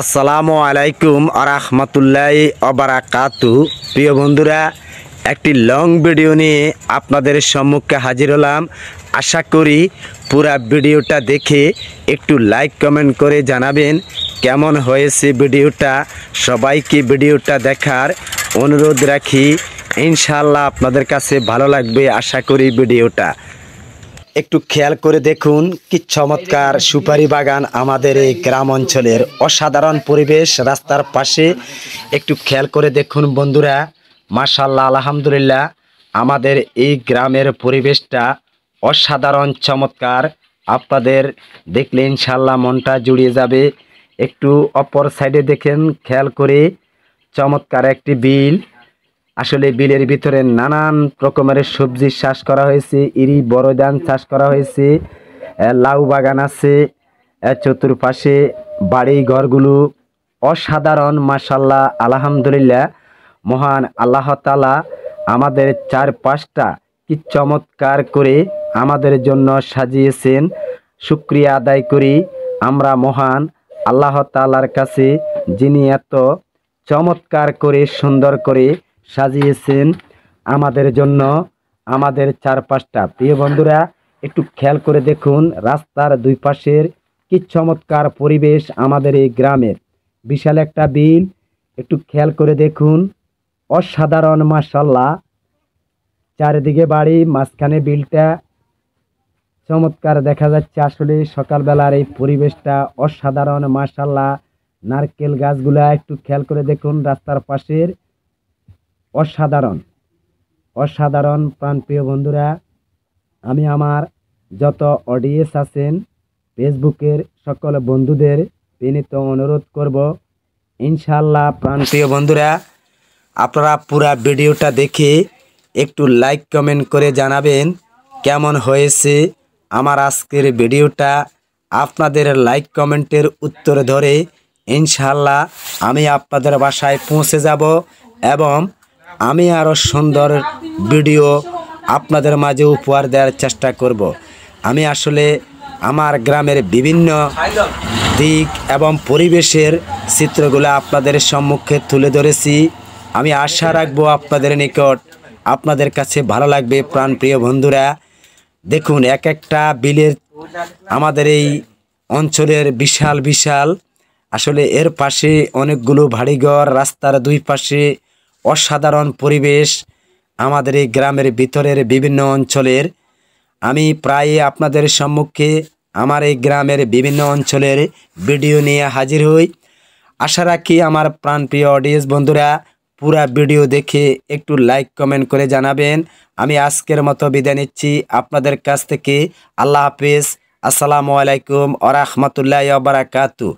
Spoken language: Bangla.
আসসালামু আলাইকুম আরহামতুল্লাহি ওবারাকাতু। প্রিয় বন্ধুরা, একটি লং ভিডিও নিয়ে আপনাদের সম্মুখে হাজির হলাম। আশা করি পুরা ভিডিওটা দেখে একটু লাইক কমেন্ট করে জানাবেন কেমন হয়েছে ভিডিওটা। সবাইকে ভিডিওটা দেখার অনুরোধ রাখি। ইনশাআল্লাহ আপনাদের কাছে ভালো লাগবে আশা করি ভিডিওটা। একটু খেয়াল করে দেখুন কি চমৎকার সুপারি বাগান আমাদের এই গ্রাম অঞ্চলের, অসাধারণ পরিবেশ রাস্তার পাশে। একটু খেয়াল করে দেখুন বন্ধুরা, মাশাআল্লাহ আলহামদুলিল্লাহ, আমাদের এই গ্রামের পরিবেশটা অসাধারণ চমৎকার। আপনাদের দেখলে ইনশাআল্লাহ মনটা জুড়িয়ে যাবে। একটু অপর সাইডে দেখেন খেয়াল করে, চমৎকার একটি বিল। আসলে বিলের ভিতরে নানান রকমের সবজি চাষ করা হয়েছে, ইরি বড় ধান চাষ করা হয়েছে, লাউ বাগান আছে, চতুর্পাশে বাড়ি ঘরগুলো অসাধারণ। মাশাআল্লাহ আলহামদুলিল্লাহ, মহান আল্লাহ তাআলা আমাদের চারপাশটা কি চমৎকার করে আমাদের জন্য সাজিয়েছেন। শুকরিয়া আদায় করি আমরা মহান আল্লাহ তাআলার কাছে, যিনি এত চমৎকার করে সুন্দর করে সাজিয়েছেন আমাদের জন্য আমাদের চারপাশটা। প্রিয় বন্ধুরা, একটু খেয়াল করে দেখুন রাস্তার দুই পাশের কি চমৎকার পরিবেশ আমাদের এই গ্রামের। বিশাল একটা বিল, একটু খেয়াল করে দেখুন, অসাধারণ মাশাআল্লাহ। চারিদিকে বাড়ি, মাঝখানে বিলটা চমৎকার দেখা যাচ্ছে। আসলে সকালবেলার এই পরিবেশটা অসাধারণ মাশাআল্লাহ। নারকেল গাছগুলা একটু খেয়াল করে দেখুন রাস্তার পাশের, অসাধারণ অসাধারণ। প্রাণপ্রিয় বন্ধুরা, আমি আমার যত অডিয়েন্স আছেন ফেসবুকের সকল বন্ধুদের বিনীত অনুরোধ করব, ইনশাআল্লাহ প্রাণপ্রিয় বন্ধুরা, আপনারা পুরা ভিডিওটা দেখে একটু লাইক কমেন্ট করে জানাবেন কেমন হয়েছে আমার আজকের ভিডিওটা। আপনাদের লাইক কমেন্টের উত্তর ধরে ইনশাআল্লাহ আমি আপনাদের বাসায় পৌঁছে যাব এবং আমি আরও সুন্দর ভিডিও আপনাদের মাঝে উপহার দেওয়ার চেষ্টা করব। আমি আসলে আমার গ্রামের বিভিন্ন দিক এবং পরিবেশের চিত্রগুলো আপনাদের সম্মুখে তুলে ধরেছি। আমি আশা রাখবো আপনাদের নিকট আপনাদের কাছে ভালো লাগবে। প্রাণপ্রিয় বন্ধুরা, দেখুন এক একটা বিলের আমাদের এই অঞ্চলের বিশাল বিশাল, আসলে এর পাশে অনেকগুলো বাড়িঘর, রাস্তার দুই পাশে অসাধারণ পরিবেশ আমাদের এই গ্রামের ভিতরের বিভিন্ন অঞ্চলের। আমি প্রায় আপনাদের সম্মুখে আমার এই গ্রামের বিভিন্ন অঞ্চলের ভিডিও নিয়ে হাজির হই। আশা রাখি আমার প্রাণপ্রিয় অডিয়েন্স বন্ধুরা পুরা ভিডিও দেখে একটু লাইক কমেন্ট করে জানাবেন। আমি আজকের মতো বিদায় নিচ্ছি আপনাদের কাছ থেকে। আল্লাহ হাফেজ। আসসালামু আলাইকুম ওয়া রাহমাতুল্লাহি ওয়া বারাকাতুহু।